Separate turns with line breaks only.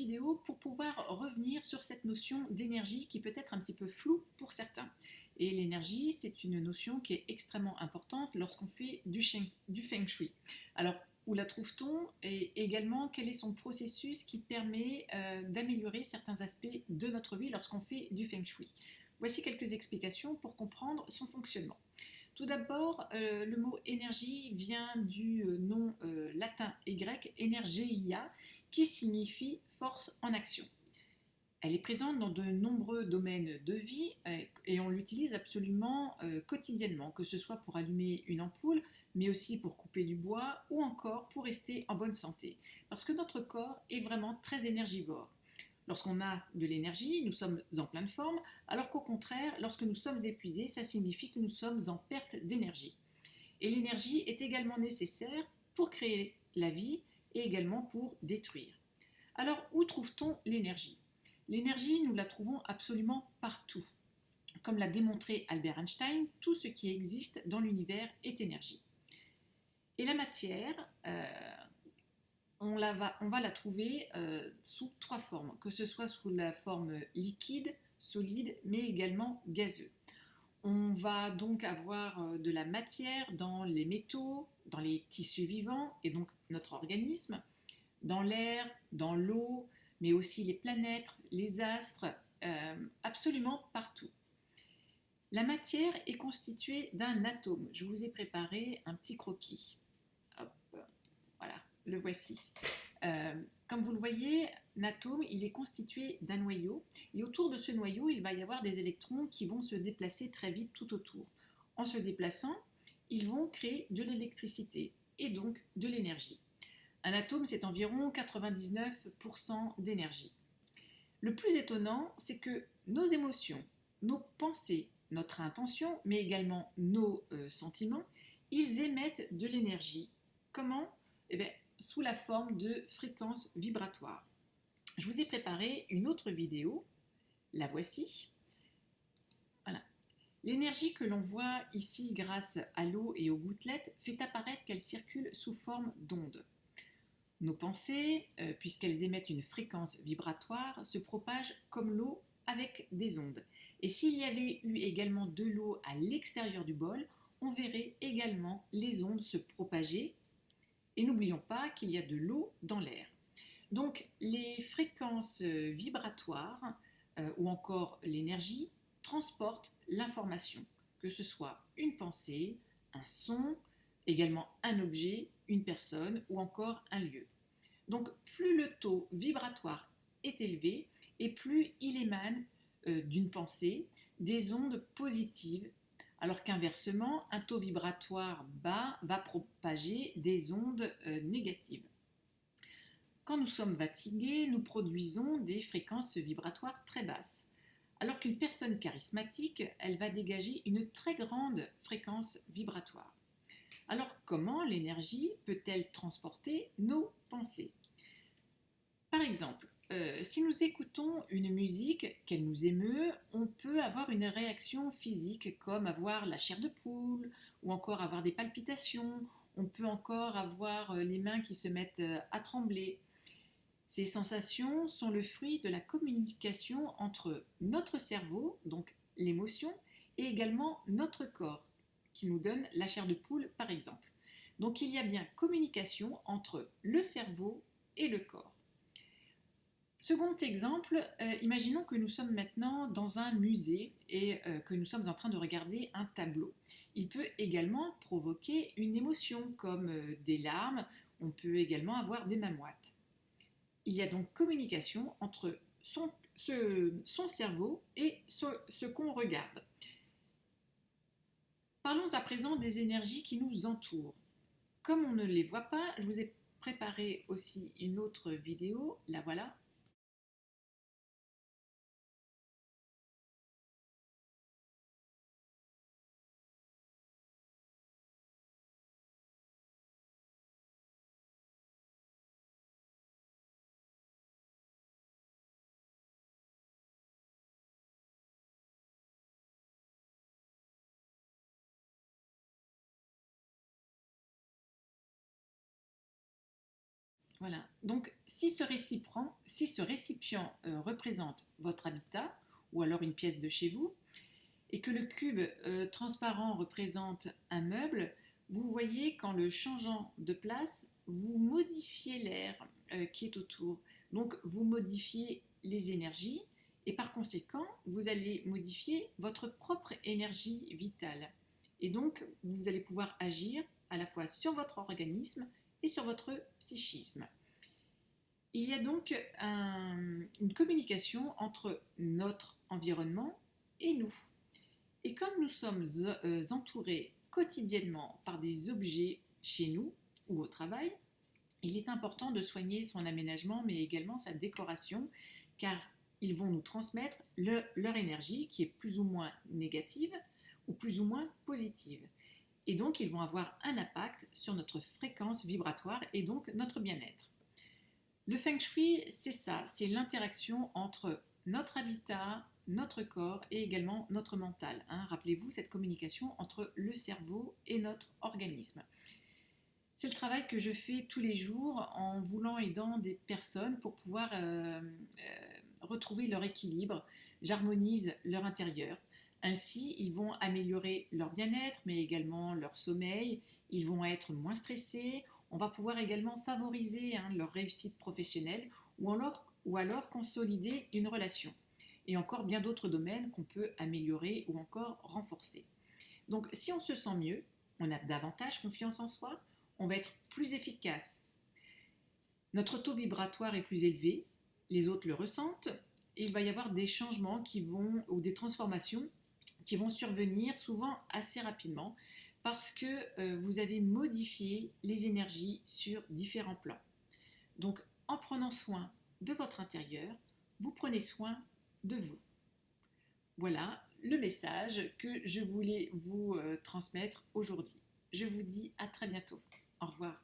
vidéo pour pouvoir revenir sur cette notion d'énergie qui peut être un petit peu floue pour certains. Et l'énergie, c'est une notion qui est extrêmement importante lorsqu'on fait du Feng Shui. Alors, où la trouve-t-on et également quel est son processus qui permet d'améliorer certains aspects de notre vie lorsqu'on fait du Feng Shui. Voici quelques explications pour comprendre son fonctionnement. Tout d'abord, le mot énergie vient du nom latin et grec energeia, qui signifie force en action. Elle est présente dans de nombreux domaines de vie et on l'utilise absolument quotidiennement, que ce soit pour allumer une ampoule, mais aussi pour couper du bois ou encore pour rester en bonne santé. Parce que notre corps est vraiment très énergivore. Lorsqu'on a de l'énergie, nous sommes en pleine forme, alors qu'au contraire, lorsque nous sommes épuisés, ça signifie que nous sommes en perte d'énergie. Et l'énergie est également nécessaire pour créer la vie et également pour détruire. Alors, où trouve-t-on l'énergie ? L'énergie, nous la trouvons absolument partout. Comme l'a démontré Albert Einstein, tout ce qui existe dans l'univers est énergie. Et la matière, on va la trouver sous trois formes, que ce soit sous la forme liquide, solide, mais également gazeux. On va donc avoir de la matière dans les métaux, dans les tissus vivants, et donc notre organisme, dans l'air, dans l'eau, mais aussi les planètes, les astres, absolument partout. La matière est constituée d'un atome. Je vous ai préparé un petit croquis. Hop, voilà, le voici. Comme vous le voyez, l'atome, il est constitué d'un noyau, et autour de ce noyau, il va y avoir des électrons qui vont se déplacer très vite tout autour. En se déplaçant, ils vont créer de l'électricité, et donc de l'énergie. Un atome, c'est environ 99% d'énergie. Le plus étonnant, c'est que nos émotions, nos pensées, notre intention, mais également nos sentiments, ils émettent de l'énergie. Comment ? Eh bien, sous la forme de fréquences vibratoires. Je vous ai préparé une autre vidéo, la voici. Voilà. L'énergie que l'on voit ici grâce à l'eau et aux gouttelettes fait apparaître qu'elle circule sous forme d'ondes. Nos pensées, puisqu'elles émettent une fréquence vibratoire, se propagent comme l'eau avec des ondes. Et s'il y avait eu également de l'eau à l'extérieur du bol, on verrait également les ondes se propager. Et n'oublions pas qu'il y a de l'eau dans l'air. Donc les fréquences vibratoires ou encore l'énergie transportent l'information, que ce soit une pensée, un son, également un objet, une personne ou encore un lieu. Donc plus le taux vibratoire est élevé et plus il émane d'une pensée des ondes positives, alors qu'inversement, un taux vibratoire bas va propager des ondes négatives. Quand nous sommes fatigués, nous produisons des fréquences vibratoires très basses, alors qu'une personne charismatique, elle va dégager une très grande fréquence vibratoire. Alors comment l'énergie peut-elle transporter nos pensées ? Par exemple, si nous écoutons une musique, qu'elle nous émeut, on peut avoir une réaction physique comme avoir la chair de poule ou encore avoir des palpitations, on peut encore avoir les mains qui se mettent à trembler. Ces sensations sont le fruit de la communication entre notre cerveau, donc l'émotion, et également notre corps, qui nous donne la chair de poule par exemple. Donc il y a bien communication entre le cerveau et le corps. Second exemple, imaginons que nous sommes maintenant dans un musée et que nous sommes en train de regarder un tableau. Il peut également provoquer une émotion comme des larmes, on peut également avoir des mains moites. Il y a donc communication entre son cerveau et ce qu'on regarde. Parlons à présent des énergies qui nous entourent. Comme on ne les voit pas, je vous ai préparé aussi une autre vidéo, la voilà. Voilà. Donc, si ce récipient représente votre habitat ou alors une pièce de chez vous, et que le cube transparent représente un meuble, vous voyez qu'en le changeant de place, vous modifiez l'air qui est autour. Donc, vous modifiez les énergies et par conséquent, vous allez modifier votre propre énergie vitale. Et donc, vous allez pouvoir agir à la fois sur votre organisme et sur votre psychisme. Il y a donc une communication entre notre environnement et nous. Et comme nous sommes entourés quotidiennement par des objets chez nous ou au travail, il est important de soigner son aménagement mais également sa décoration car ils vont nous transmettre leur énergie qui est plus ou moins négative ou plus ou moins positive. Et donc ils vont avoir un impact sur notre fréquence vibratoire et donc notre bien-être. Le feng shui, c'est ça, c'est l'interaction entre notre habitat, notre corps et également notre mental. Rappelez-vous cette communication entre le cerveau et notre organisme. C'est le travail que je fais tous les jours en voulant aidant des personnes pour pouvoir retrouver leur équilibre. J'harmonise leur intérieur. Ainsi, ils vont améliorer leur bien-être, mais également leur sommeil. Ils vont être moins stressés. On va pouvoir également favoriser leur réussite professionnelle ou alors consolider une relation. Et encore bien d'autres domaines qu'on peut améliorer ou encore renforcer. Donc, si on se sent mieux, on a davantage confiance en soi, on va être plus efficace. Notre taux vibratoire est plus élevé, les autres le ressentent, et il va y avoir des changements ou des transformations qui vont survenir souvent assez rapidement parce que vous avez modifié les énergies sur différents plans. Donc, en prenant soin de votre intérieur, vous prenez soin de vous. Voilà le message que je voulais vous transmettre aujourd'hui. Je vous dis à très bientôt. Au revoir.